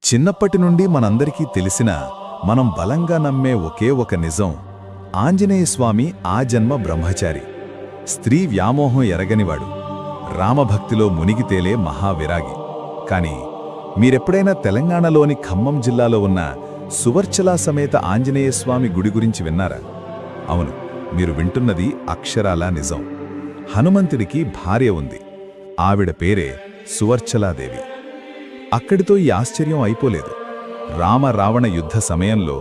చిన్నప్పటి నుండి మనందరికీ తెలిసిన మనం బలంగా నమ్మే ఒకే ఒక నిజం ఆంజనేయస్వామి ఆజన్మ బ్రహ్మచారి, స్త్రీ వ్యామోహం ఎరగనివాడు, రామభక్తిలో మునిగితేలే మహావిరాగి. కాని మీరెప్పుడైనా తెలంగాణలోని ఖమ్మం జిల్లాలో ఉన్న సువర్చల సమేత ఆంజనేయస్వామి గుడి గురించి విన్నారా? అవును, మీరు వింటున్నది అక్షరాలా నిజం. హనుమంతుడికి భార్య ఉంది. ఆవిడ పేరే సువర్చలాదేవి. అక్కడితో ఈ ఆశ్చర్యం అయిపోలేదు. రామ-రావణ యుద్ధ సమయంలో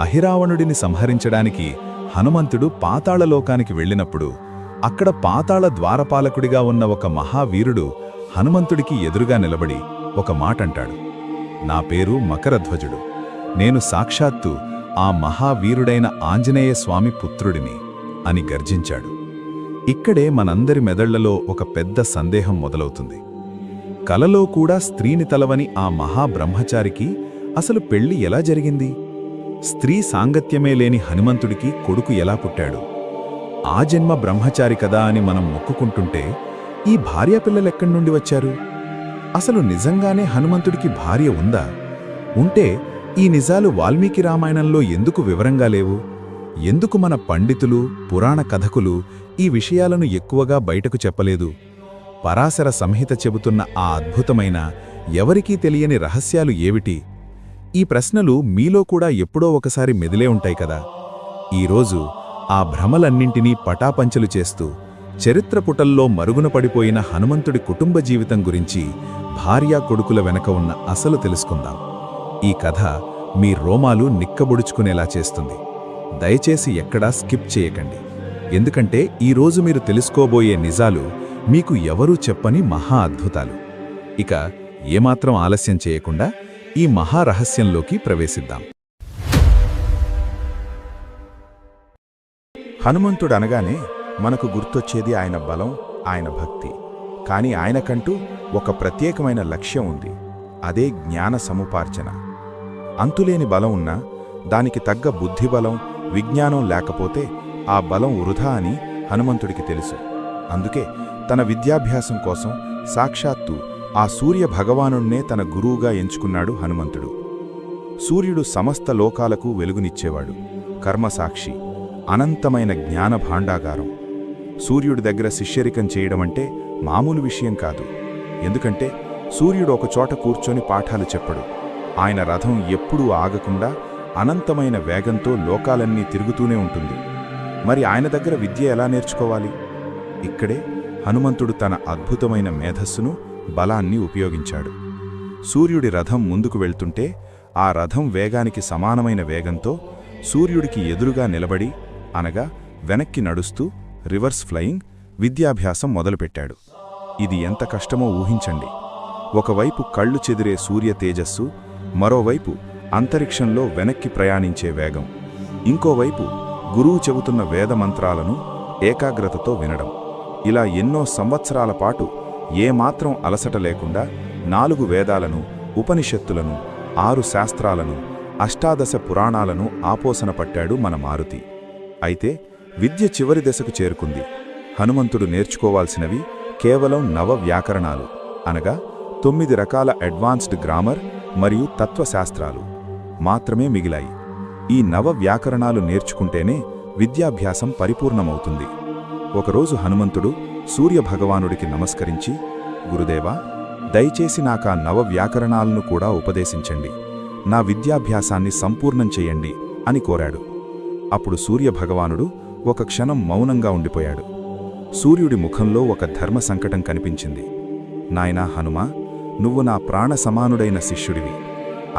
అహిరావణుడిని సంహరించడానికి హనుమంతుడు పాతాళలోకానికి వెళ్ళినప్పుడు అక్కడ పాతాళ ద్వారపాలకుడిగా ఉన్న ఒక మహావీరుడు హనుమంతుడికి ఎదురుగా నిలబడి ఒక మాటంటాడు. నా పేరు మకరధ్వజుడు, నేను సాక్షాత్తు ఆ మహావీరుడైన ఆంజనేయ స్వామి పుత్రుడిని అని గర్జించాడు. ఇక్కడే మనందరి మెదళ్లలో ఒక పెద్ద సందేహం మొదలవుతుంది. కలలో కూడా స్త్రీని తలవని ఆ మహాబ్రహ్మచారికి అసలు పెళ్లి ఎలా జరిగింది? స్త్రీ సాంగత్యమే లేని హనుమంతుడికి కొడుకు ఎలా పుట్టాడు? ఆ జన్మ బ్రహ్మచారి కదా అని మనం మొక్కుకుంటుంటే ఈ భార్యాపిల్లలెక్కడి నుండి వచ్చారు? అసలు నిజంగానే హనుమంతుడికి భార్య ఉందా? ఉంటే ఈ నిజాలు వాల్మీకి రామాయణంలో ఎందుకు వివరంగా లేవు? ఎందుకు మన పండితులు, పురాణ కథకులు ఈ విషయాలను ఎక్కువగా బయటకు చెప్పలేదు? పరాశర సంహిత చెబుతున్న ఆ అద్భుతమైన, ఎవరికీ తెలియని రహస్యాలు ఏవిటి? ఈ ప్రశ్నలు మీలో కూడా ఎప్పుడో ఒకసారి మెదిలే ఉంటాయి కదా. ఈరోజు ఆ భ్రమలన్నింటినీ పటాపంచలు చేస్తూ చరిత్ర పుటల్లో మరుగున పడిపోయిన హనుమంతుడి కుటుంబ జీవితం గురించి, భార్యా కొడుకుల వెనక ఉన్న అసలు తెలుసుకుందాం. ఈ కథ మీ రోమాలు నిక్కబొడుచుకునేలా చేస్తుంది. దయచేసి ఎక్కడా స్కిప్ చేయకండి. ఎందుకంటే ఈరోజు మీరు తెలుసుకోబోయే నిజాలు మీకు ఎవరూ చెప్పని మహా అద్భుతాలు. ఇక ఏమాత్రం ఆలస్యం చేయకుండా ఈ మహారహస్యంలోకి ప్రవేశిద్దాం. హనుమంతుడనగానే మనకు గుర్తొచ్చేది ఆయన బలం, ఆయన భక్తి. కాని ఆయనకంటూ ఒక ప్రత్యేకమైన లక్ష్యం ఉంది. అదే జ్ఞాన సముపార్జన. అంతులేని బలం ఉన్నా దానికి తగ్గ బుద్ధిబలం, విజ్ఞానం లేకపోతే ఆ బలం వృధా అని హనుమంతుడికి తెలుసు. అందుకే తన విద్యాభ్యాసం కోసం సాక్షాత్తు ఆ సూర్య భగవానుణ్ణే తన గురువుగా ఎంచుకున్నాడు హనుమంతుడు. సూర్యుడు సమస్త లోకాలకు వెలుగునిచ్చేవాడు, కర్మసాక్షి, అనంతమైన జ్ఞాన భాండాగారం. సూర్యుడి దగ్గర శిష్యరికం చేయడమంటే మామూలు విషయం కాదు. ఎందుకంటే సూర్యుడు ఒకచోట కూర్చొని పాఠాలు చెప్పడు. ఆయన రథం ఎప్పుడూ ఆగకుండా అనంతమైన వేగంతో లోకాలన్నీ తిరుగుతూనే ఉంటుంది. మరి ఆయన దగ్గర విద్య ఎలా నేర్చుకోవాలి? ఇక్కడే హనుమంతుడు తన అద్భుతమైన మేధస్సును, బలాన్ని ఉపయోగించాడు. సూర్యుడి రథం ముందుకు వెళ్తుంటే ఆ రథం వేగానికి సమానమైన వేగంతో సూర్యుడికి ఎదురుగా నిలబడి, అనగా వెనక్కి నడుస్తూ రివర్స్ ఫ్లయింగ్ విద్యాభ్యాసం మొదలుపెట్టాడు. ఇది ఎంత కష్టమో ఊహించండి. ఒకవైపు కళ్ళు చెదిరే సూర్య తేజస్సు, మరోవైపు అంతరిక్షంలో వెనక్కి ప్రయాణించే వేగం, ఇంకోవైపు గురువు చెబుతున్న వేదమంత్రాలను ఏకాగ్రతతో వినడం. ఇలా ఎన్నో సంవత్సరాల పాటు ఏమాత్రం అలసట లేకుండా 4 వేదాలను, ఉపనిషత్తులను, 6 శాస్త్రాలను, 18 పురాణాలను ఆపోసన పట్టాడు మన మారుతి. అయితే విద్య చివరి దశకు చేరుకుంది. హనుమంతుడు నేర్చుకోవాల్సినవి కేవలం 9 వ్యాకరణాలు, అనగా 9 రకాల అడ్వాన్స్డ్ గ్రామర్ మరియు తత్వశాస్త్రాలు మాత్రమే మిగిలాయి. ఈ 9 వ్యాకరణాలు నేర్చుకుంటేనే విద్యాభ్యాసం పరిపూర్ణమవుతుంది. ఒకరోజు హనుమంతుడు సూర్యభగవానుడికి నమస్కరించి, గురుదేవా, దయచేసి నాకా 9 వ్యాకరణాలను కూడా ఉపదేశించండి, నా విద్యాభ్యాసాన్ని సంపూర్ణం చెయ్యండి అని కోరాడు. అప్పుడు సూర్యభగవానుడు ఒక క్షణం మౌనంగా ఉండిపోయాడు. సూర్యుడి ముఖంలో ఒక ధర్మ సంకటం కనిపించింది. నాయనా హనుమా, నువ్వు నా ప్రాణ సమానుడైన శిష్యుడివి.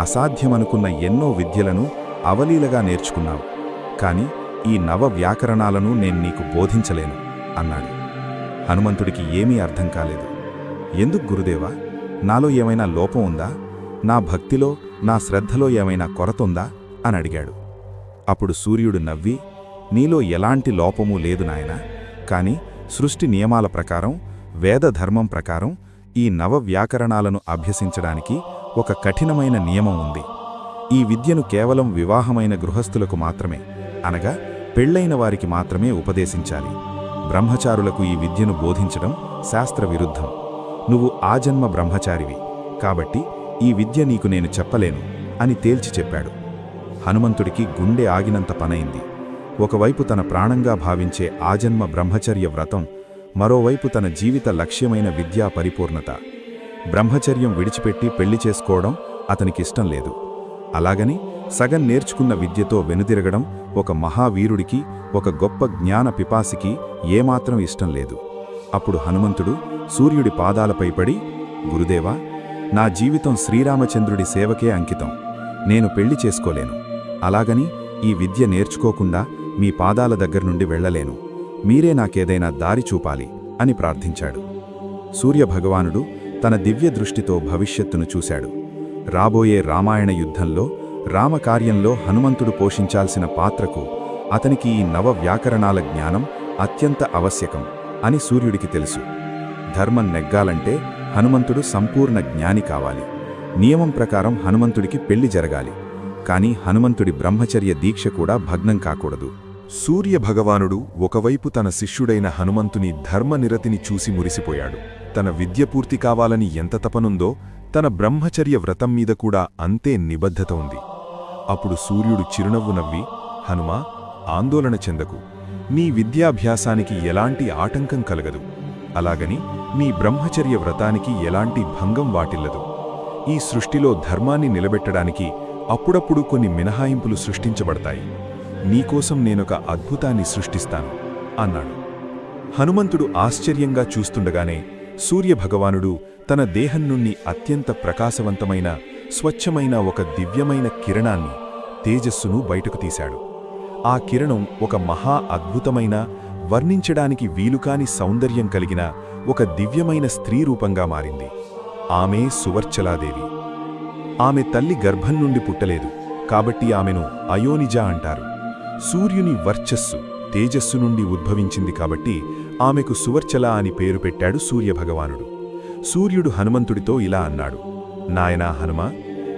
అసాధ్యమనుకున్న ఎన్నో విద్యలను అవలీలగా నేర్చుకున్నావు. కాని ఈ 9 వ్యాకరణాలను నేను నీకు బోధించలేను అన్నాడు. హనుమంతుడికి ఏమీ అర్థం కాలేదు. ఎందుకు గురుదేవా? నాలో ఏమైనా లోపం ఉందా? నా భక్తిలో, నా శ్రద్ధలో ఏమైనా కొరతుందా అని అడిగాడు. అప్పుడు సూర్యుడు నవ్వి, నీలో ఎలాంటి లోపమూ లేదు నాయనా. కాని సృష్టి నియమాల ప్రకారం, వేదధర్మం ప్రకారం ఈ 9 వ్యాకరణాలను అభ్యసించడానికి ఒక కఠినమైన నియమం ఉంది. ఈ విద్యను కేవలం వివాహమైన గృహస్థులకు మాత్రమే, అనగా పెళ్లైన వారికి మాత్రమే ఉపదేశించాలి. బ్రహ్మచారులకు ఈ విద్యను బోధించడం శాస్త్ర విరుద్ధం. నువ్వు ఆజన్మ బ్రహ్మచారివి కాబట్టి ఈ విద్య నీకు నేను చెప్పలేను అని తేల్చి చెప్పాడు. హనుమంతుడికి గుండె ఆగినంత పనైంది. ఒకవైపు తన ప్రాణంగా భావించే ఆజన్మ బ్రహ్మచర్య వ్రతం, మరోవైపు తన జీవిత లక్ష్యమైన విద్యా పరిపూర్ణత. బ్రహ్మచర్యం విడిచిపెట్టి పెళ్లి చేసుకోవడం అతనికిష్టం లేదు. అలాగని సగం నేర్చుకున్న విద్యతో వెనుదిరగడం ఒక మహావీరుడికి, ఒక గొప్ప జ్ఞాన పిపాసికి ఏమాత్రం ఇష్టం లేదు. అప్పుడు హనుమంతుడు సూర్యుడి పాదాలపై పడి, గురుదేవా, నా జీవితం శ్రీరామచంద్రుడి సేవకే అంకితం. నేను పెళ్లి చేసుకోలేను. అలాగని ఈ విద్య నేర్చుకోకుండా మీ పాదాల దగ్గర్నుండి వెళ్లలేను. మీరే నాకేదైనా దారి చూపాలి అని ప్రార్థించాడు. సూర్యభగవానుడు తన దివ్య దృష్టితో భవిష్యత్తును చూశాడు. రాబోయే రామాయణ యుద్ధంలో, రామకార్యంలో హనుమంతుడు పోషించాల్సిన పాత్రకు అతనికి ఈ నవ వ్యాకరణాల జ్ఞానం అత్యంత ఆవశ్యకం అని సూర్యుడికి తెలుసు. ధర్మం నెగ్గాలంటే హనుమంతుడు సంపూర్ణ జ్ఞాని కావాలి. నియమం ప్రకారం హనుమంతుడికి పెళ్లి జరగాలి. కాని హనుమంతుడి బ్రహ్మచర్య దీక్ష కూడా భగ్నం కాకూడదు. సూర్యభగవానుడు ఒకవైపు తన శిష్యుడైన హనుమంతుని ధర్మనిరతిని చూసి మురిసిపోయాడు. తన విద్య పూర్తి కావాలని ఎంత తపనుందో తన బ్రహ్మచర్య వ్రతం మీద కూడా అంతే నిబద్ధత ఉంది. అప్పుడు సూర్యుడు చిరునవ్వు నవ్వి, హనుమా, ఆందోళన చెందకు. నీ విద్యాభ్యాసానికి ఎలాంటి ఆటంకం కలగదు. అలాగని నీ బ్రహ్మచర్య వ్రతానికి ఎలాంటి భంగం వాటిల్లదు. ఈ సృష్టిలో ధర్మాన్ని నిలబెట్టడానికి అప్పుడప్పుడు కొన్ని మినహాయింపులు సృష్టించబడతాయి. నీకోసం నేనొక అద్భుతాన్ని సృష్టిస్తాను అన్నాడు. హనుమంతుడు ఆశ్చర్యంగా చూస్తుండగానే సూర్యభగవానుడు తన దేహం నుండి అత్యంత ప్రకాశవంతమైన, స్వచ్ఛమైన ఒక దివ్యమైన కిరణాన్ని, తేజస్సును బయటకు తీశాడు. ఆ కిరణం ఒక మహా అద్భుతమైన, వర్ణించడానికి వీలుకాని సౌందర్యం కలిగిన ఒక దివ్యమైన స్త్రీ రూపంగా మారింది. ఆమె సువర్చలాదేవి. ఆమె తల్లి గర్భం నుండి పుట్టలేదు కాబట్టి ఆమెను అయోనిజ అంటారు. సూర్యుని వర్చస్సు, తేజస్సు నుండి ఉద్భవించింది కాబట్టి ఆమెకు సువర్చల అని పేరు పెట్టాడు సూర్యభగవానుడు. సూర్యుడు హనుమంతుడితో ఇలా అన్నాడు, నాయనా హనుమ,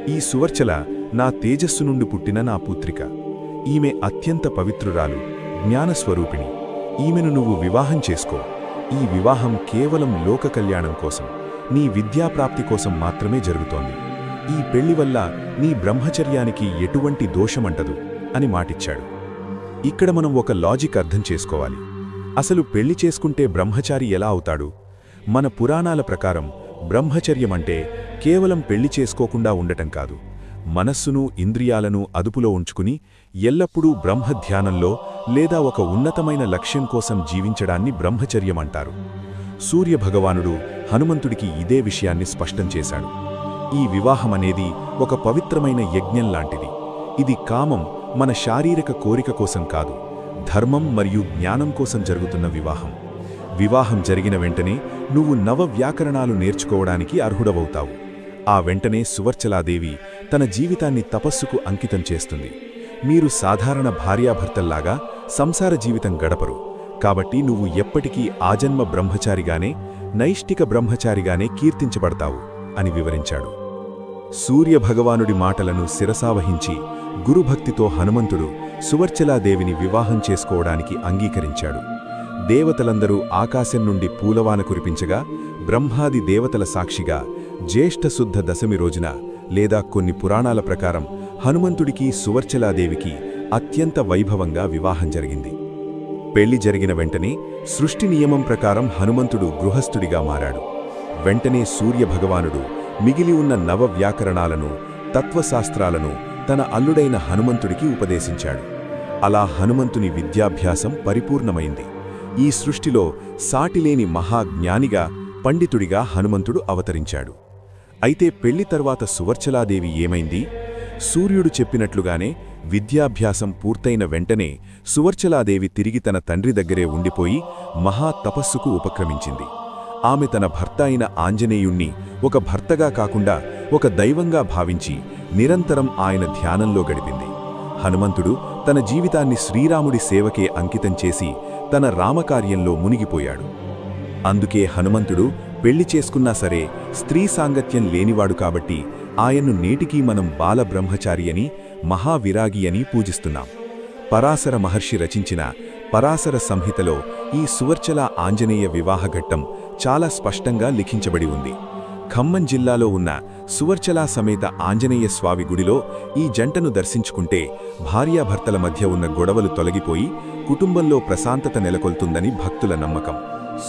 ఈ సువర్చల నా తేజస్సు నుండి పుట్టిన నా పుత్రిక. ఈమె అత్యంత పవిత్రురాలు, జ్ఞానస్వరూపిణి. ఈమెను నువ్వు వివాహం చేసుకో. ఈ వివాహం కేవలం లోక కళ్యాణం కోసం, నీ విద్యాప్రాప్తి కోసం మాత్రమే జరుగుతోంది. ఈ పెళ్లి వల్ల నీ బ్రహ్మచర్యానికి ఎటువంటి దోషమంటదు అని మాటిచ్చాడు. ఇక్కడ మనం ఒక లాజిక్ అర్థం చేసుకోవాలి. అసలు పెళ్లి చేసుకుంటే బ్రహ్మచారి ఎలా అవుతాడు? మన పురాణాల ప్రకారం బ్రహ్మచర్యమంటే కేవలం పెళ్లి చేసుకోకుండా ఉండటం కాదు, మనస్సును, ఇంద్రియాలను అదుపులో ఉంచుకుని ఎల్లప్పుడూ బ్రహ్మధ్యానంలో లేదా ఒక ఉన్నతమైన లక్ష్యం కోసం జీవించడాన్ని బ్రహ్మచర్యమంటారు. సూర్యభగవానుడు హనుమంతుడికి ఇదే విషయాన్ని స్పష్టం చేశాడు. ఈ వివాహమనేది ఒక పవిత్రమైన యజ్ఞం లాంటిది. ఇది కామం, మన శారీరక కోరిక కోసం కాదు, ధర్మం మరియు జ్ఞానం కోసం జరుగుతున్న వివాహం. వివాహం జరిగిన వెంటనే నువ్వు నవ వ్యాకరణాలు నేర్చుకోవడానికి అర్హుడవవుతావు. ఆ వెంటనే సువర్చలాదేవి తన జీవితాన్ని తపస్సుకు అంకితం చేస్తుంది. మీరు సాధారణ భార్యాభర్తల్లాగా సంసార జీవితం గడపరు. కాబట్టి నువ్వు ఎప్పటికీ ఆజన్మ బ్రహ్మచారిగానే, నైష్టిక బ్రహ్మచారిగానే కీర్తించబడతావు అని వివరించాడు. సూర్యభగవానుడి మాటలను శిరసావహించి గురుభక్తితో హనుమంతుడు సువర్చలాదేవిని వివాహం చేసుకోవడానికి అంగీకరించాడు. దేవతలందరూ ఆకాశం నుండి పూలవాన కురిపించగా, బ్రహ్మాది దేవతల సాక్షిగా జ్యేష్ఠశుద్ధ దశమి రోజున, లేదా కొన్ని పురాణాల ప్రకారం హనుమంతుడికి సువర్చలాదేవికి అత్యంత వైభవంగా వివాహం జరిగింది. పెళ్లి జరిగిన వెంటనే సృష్టి నియమం ప్రకారం హనుమంతుడు గృహస్థుడిగా మారాడు. వెంటనే సూర్యభగవానుడు మిగిలి ఉన్న నవ వ్యాకరణాలను, తత్వశాస్త్రాలను తన అల్లుడైన హనుమంతుడికి ఉపదేశించాడు. అలా హనుమంతుని విద్యాభ్యాసం పరిపూర్ణమైంది. ఈ సృష్టిలో సాటిలేని మహాజ్ఞానిగా, పండితుడిగా హనుమంతుడు అవతరించాడు. అయితే పెళ్లి తర్వాత సువర్చలాదేవి ఏమైంది? సూర్యుడు చెప్పినట్లుగానే విద్యాభ్యాసం పూర్తయిన వెంటనే సువర్చలాదేవి తిరిగి తన తండ్రి దగ్గరే ఉండిపోయి మహా తపస్సుకు ఉపక్రమించింది. ఆమె తన భర్త అయిన ఆంజనేయుణ్ణి ఒక భర్తగా కాకుండా ఒక దైవంగా భావించి నిరంతరం ఆయన ధ్యానంలో గడిపింది. హనుమంతుడు తన జీవితాన్ని శ్రీరాముడి సేవకే అంకితం చేసి తన రామకార్యంలో మునిగిపోయాడు. అందుకే హనుమంతుడు పెళ్లి చేసుకున్నా సరే స్త్రీ సాంగత్యం లేనివాడు కాబట్టి ఆయన్ను నేటికీ మనం బాలబ్రహ్మచారి అని, మహావిరాగి అని పూజిస్తున్నాం. పరాశర మహర్షి రచించిన పరాశర సంహితలో ఈ సువర్చల ఆంజనేయ వివాహఘట్టం చాలా స్పష్టంగా లిఖించబడి ఉంది. ఖమ్మం జిల్లాలో ఉన్న సువర్చలా సమేత ఆంజనేయ స్వామి గుడిలో ఈ జంటను దర్శించుకుంటే భార్యాభర్తల మధ్య ఉన్న గొడవలు తొలగిపోయి కుటుంబంలో ప్రశాంతత నెలకొల్తుందని భక్తుల నమ్మకం.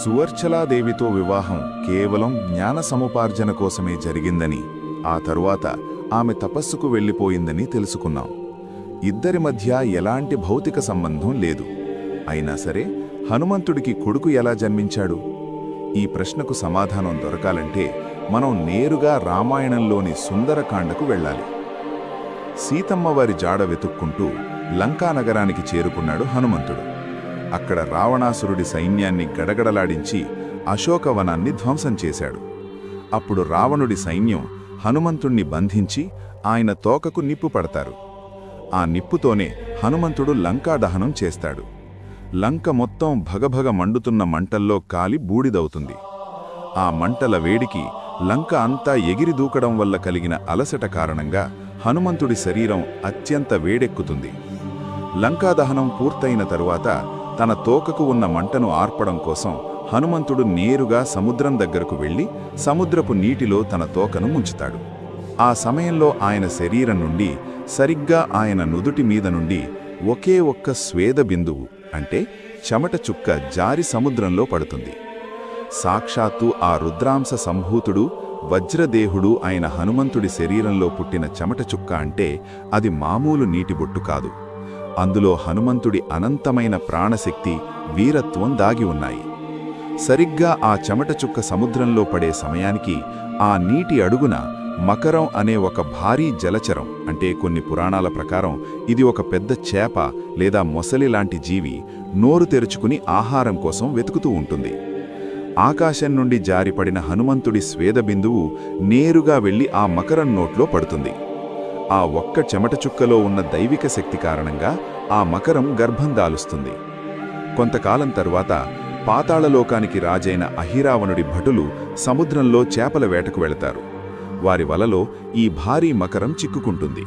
సువర్చలాదేవితో వివాహం కేవలం జ్ఞాన సముపార్జన కోసమే జరిగిందని, ఆ తరువాత ఆమె తపస్సుకు వెళ్ళిపోయిందని తెలుసుకున్నాం. ఇద్దరి మధ్య ఎలాంటి భౌతిక సంబంధం లేదు. అయినా సరే హనుమంతుడికి కొడుకు ఎలా జన్మించాడు? ఈ ప్రశ్నకు సమాధానం దొరకాలంటే మనం నేరుగా రామాయణంలోని సుందరకాండకు వెళ్ళాలి. సీతమ్మ వారి జాడ వెతుక్కుంటూ లంకానగరానికి చేరుకున్నాడు హనుమంతుడు. అక్కడ రావణాసురుడి సైన్యాన్ని గడగడలాడించి అశోకవనాన్ని ధ్వంసం చేశాడు. అప్పుడు రావణుడి సైన్యం హనుమంతుణ్ణి బంధించి ఆయన తోకకు నిప్పు పడతారు. ఆ నిప్పుతోనే హనుమంతుడు లంకా దహనం చేస్తాడు. లంక మొత్తం భగభగ మండుతున్న మంటల్లో కాలి బూడిదవుతుంది. ఆ మంటల వేడికి లంక అంతా ఎగిరి దూకడం వల్ల కలిగిన అలసట కారణంగా హనుమంతుడి శరీరం అత్యంత వేడెక్కుతుంది. లంకాదహనం పూర్తయిన తరువాత తన తోకకు ఉన్న మంటను ఆర్పడం కోసం హనుమంతుడు నేరుగా సముద్రం దగ్గరకు వెళ్లి సముద్రపు నీటిలో తన తోకను ముంచుతాడు. ఆ సమయంలో ఆయన శరీరం నుండి సరిగ్గా ఆయన నుదుటి మీద నుండి ఒకే ఒక్క స్వేద బిందువు అంటే చెమట చుక్క జారి సముద్రంలో పడుతుంది. సాక్షాత్తు ఆ రుద్రాంశ సంభూతుడు వజ్రదేహుడు అయిన హనుమంతుడి శరీరంలో పుట్టిన చెమట చుక్క అంటే అది మామూలు నీటి బొట్టు కాదు. అందులో హనుమంతుడి అనంతమైన ప్రాణశక్తి, వీరత్వం దాగి ఉన్నాయి. సరిగ్గా ఆ చెమట చుక్క సముద్రంలో పడే సమయానికి ఆ నీటి అడుగున మకరం అనే ఒక భారీ జలచరం, అంటే కొన్ని పురాణాల ప్రకారం ఇది ఒక పెద్ద చేప లేదా మొసలి లాంటి జీవి, నోరు తెరుచుకుని ఆహారం కోసం వెతుకుతూ ఉంటుంది. ఆకాశం నుండి జారిపడిన హనుమంతుడి స్వేదబిందువు నేరుగా వెళ్లి ఆ మకరం నోట్లో పడుతుంది. ఆ ఒక్క చెమట చుక్కలో ఉన్న దైవిక శక్తి కారణంగా ఆ మకరం గర్భం దాలుస్తుంది. కొంతకాలం తరువాత పాతాళలోకానికి రాజైన అహిరావణుడి భటులు సముద్రంలో చేపల వేటకు వెళతారు. వారి వలలో ఈ భారీ మకరం చిక్కుకుంటుంది.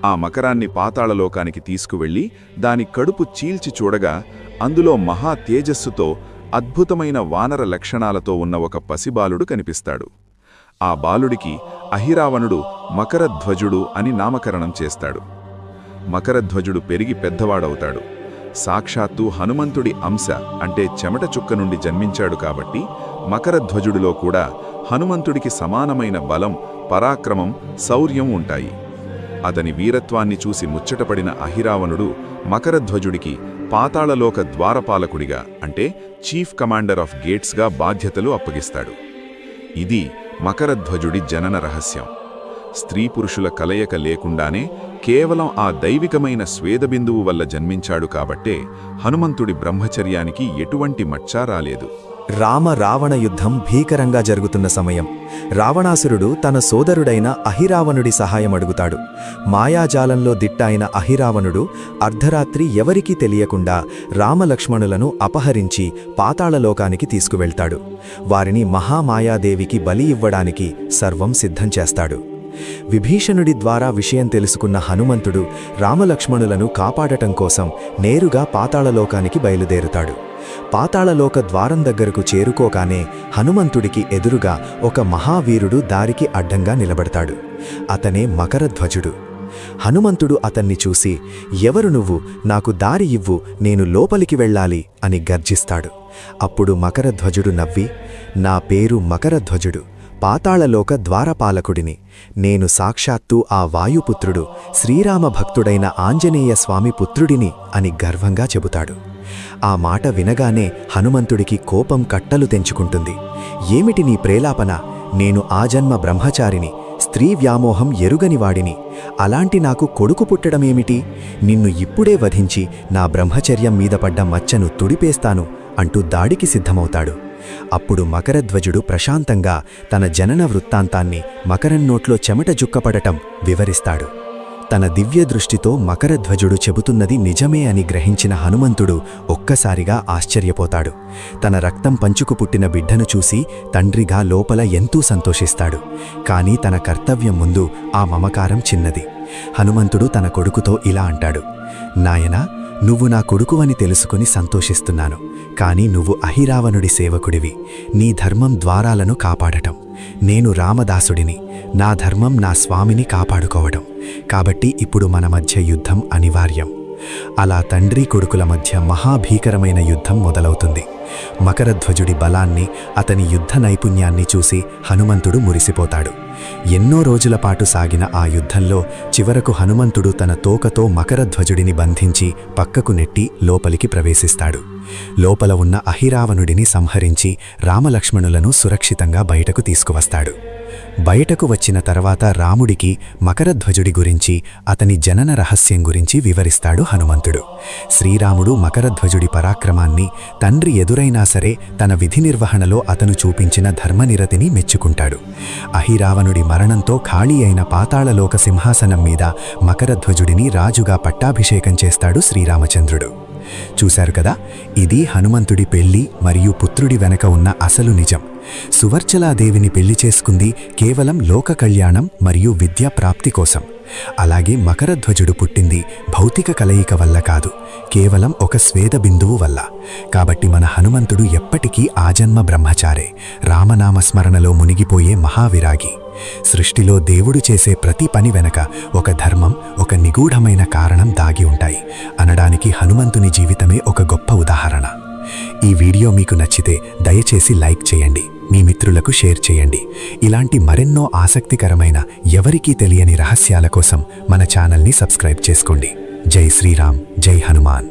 ఆ మకరాన్ని పాతాళలోకానికి తీసుకువెళ్లి దాని కడుపు చీల్చి చూడగా అందులో మహా తేజస్సుతో అద్భుతమైన వానర లక్షణాలతో ఉన్న ఒక పసిబాలుడు కనిపిస్తాడు. ఆ బాలుడికి అహిరావణుడు మకరధ్వజుడు అని నామకరణం చేస్తాడు. మకరధ్వజుడు పెరిగి పెద్దవాడవుతాడు. సాక్షాత్తు హనుమంతుడి అంశ అంటే చెమట చుక్క నుండి జన్మించాడు కాబట్టి మకరధ్వజుడిలో కూడా హనుమంతుడికి సమానమైన బలం, పరాక్రమం, శౌర్యం ఉంటాయి. అతని వీరత్వాన్ని చూసి ముచ్చటపడిన అహిరావణుడు మకరధ్వజుడికి పాతాళలోక ద్వారపాలకుడిగా అంటే చీఫ్ కమాండర్ ఆఫ్ గేట్స్గా బాధ్యతలు అప్పగిస్తాడు. ఇది మకరధ్వజుడి జనన రహస్యం. స్త్రీ పురుషుల కలయిక లేకుండానే కేవలం ఆ దైవికమైన స్వేదబిందువు వల్ల జన్మించాడు కాబట్టే హనుమంతుడి బ్రహ్మచర్యానికి ఎటువంటి మచ్చా రాలేదు. రామ-రావణ యుద్ధం భీకరంగా జరుగుతున్న సమయం. రావణాసురుడు తన సోదరుడైన అహిరావణుడి సహాయం అడుగుతాడు. మాయాజాలంలో దిట్టైన అహిరావణుడు అర్ధరాత్రి ఎవరికీ తెలియకుండా రామలక్ష్మణులను అపహరించి పాతాళలోకానికి తీసుకువెళ్తాడు. వారిని మహామాయాదేవికి బలి ఇవ్వడానికి సర్వం సిద్ధం చేస్తాడు. విభీషణుడి ద్వారా విషయం తెలుసుకున్న హనుమంతుడు రామలక్ష్మణులను కాపాడటం కోసం నేరుగా పాతాళలోకానికి బయలుదేరుతాడు. పాతాళలోక ద్వారం దగ్గరకు చేరుకోగానే హనుమంతుడికి ఎదురుగా ఒక మహావీరుడు దారికి అడ్డంగా నిలబడతాడు. అతనే మకరధ్వజుడు. హనుమంతుడు అతన్ని చూసి, "ఎవరు నువ్వు? నాకు దారి ఇవ్వు, నేను లోపలికి వెళ్ళాలి" అని గర్జిస్తాడు. అప్పుడు మకరధ్వజుడు నవ్వి, "నా పేరు మకరధ్వజుడు, పాతాళలోక ద్వారపాలకుడిని. నేను సాక్షాత్తు ఆ వాయుపుత్రుడు, శ్రీరామ భక్తుడైన ఆంజనేయ స్వామి పుత్రుడిని" అని గర్వంగా చెబుతాడు. ఆ మాట వినగానే హనుమంతుడికి కోపం కట్టలు తెంచుకుంటుంది. "ఏమిటి నీ ప్రేలాపన? నేను ఆజన్మ బ్రహ్మచారిని, స్త్రీ వ్యామోహం ఎరుగనివాడిని. అలాంటి నాకు కొడుకు పుట్టడమేమిటి? నిన్ను ఇప్పుడే వధించి నా బ్రహ్మచర్యం మీద పడ్డ మచ్చను తుడిపేస్తాను" అంటూ దాడికి సిద్ధమవుతాడు. అప్పుడు మకరధ్వజుడు ప్రశాంతంగా తన జనన వృత్తాంతాన్ని, మకరం నోట్లో చెమట జుక్కపడటం వివరిస్తాడు. తన దివ్య దృష్టితో మకరధ్వజుడు చెబుతున్నది నిజమే అని గ్రహించిన హనుమంతుడు ఒక్కసారిగా ఆశ్చర్యపోతాడు. తన రక్తం పంచుకు పుట్టిన బిడ్డను చూసి తండ్రిగా లోపల ఎంతో సంతోషిస్తాడు. కానీ తన కర్తవ్యం ముందు ఆ మమకారం చిన్నది. హనుమంతుడు తన కొడుకుతో ఇలా అంటాడు, "నాయనా, నువ్వు నా కొడుకువని తెలుసుకుని సంతోషిస్తున్నాను. కాని నువ్వు అహిరావణుడి సేవకుడివి. నీ ధర్మం ద్వారాలను కాపాడటం. నేను రామదాసుడిని, నా ధర్మం నా స్వామిని కాపాడుకోవడం, కాబట్టి ఇప్పుడు మన మధ్య యుద్ధం అనివార్యం. అలా తండ్రి కొడుకుల మధ్య మహాభీకరమైన యుద్ధం మొదలవుతుంది. మకరధ్వజుడి బలాన్ని, అతని యుద్ధ నైపుణ్యాన్ని చూసి హనుమంతుడు మురిసిపోతాడు. ఎన్నో రోజుల పాటు సాగిన ఆ యుద్ధంలో చివరకు హనుమంతుడు తన తోకతో మకరధ్వజుడిని బంధించి పక్కకు నెట్టి లోపలికి ప్రవేశిస్తాడు. లోపల ఉన్న అహిరావణుడిని సంహరించి రామలక్ష్మణులను సురక్షితంగా బయటకు తీసుకువస్తాడు. బయటకు వచ్చిన తర్వాత రాముడికి మకరధ్వజుడి గురించి, అతని జనన రహస్యం గురించి వివరిస్తాడు హనుమంతుడు. శ్రీరాముడు మకరధ్వజుడి పరాక్రమాన్ని, తండ్రి ఎదురైనా సరే తన విధి నిర్వహణలో అతను చూపించిన ధర్మనిరతిని మెచ్చుకుంటాడు. అహిరావణుడి మరణంతో ఖాళీ అయిన పాతాళలోక సింహాసనం మీద మకరధ్వజుడిని రాజుగా పట్టాభిషేకం చేస్తాడు శ్రీరామచంద్రుడు. చూశారు కదా, ఇది హనుమంతుడి పెళ్లి మరియు పుత్రుడి వెనక ఉన్న అసలు నిజం. సువర్చలాదేవిని పెళ్లి చేసుకుంది కేవలం లోక కళ్యాణం మరియు విద్యా ప్రాప్తి కోసం. అలాగే మకరధ్వజుడు పుట్టింది భౌతిక కలయిక వల్ల కాదు, కేవలం ఒక స్వేద బిందువు వల్ల. కాబట్టి మన హనుమంతుడు ఎప్పటికీ ఆజన్మ బ్రహ్మచారే, రామనామస్మరణలో మునిగిపోయే మహావిరాగి. సృష్టిలో దేవుడు చేసే ప్రతి పని వెనక ఒక ధర్మం, ఒక నిగూఢమైన కారణం దాగి ఉంటాయి అనడానికి హనుమంతుని జీవితమే ఒక గొప్ప ఉదాహరణ. ఈ వీడియో మీకు నచ్చితే దయచేసి లైక్ చేయండి, మీ మిత్రులకు షేర్ చేయండి. ఇలాంటి మరెన్నో ఆసక్తికరమైన, ఎవరికీ తెలియని రహస్యాల కోసం మన ఛానల్ని సబ్స్క్రైబ్ చేసుకోండి. జై శ్రీరామ్, జై హనుమాన్.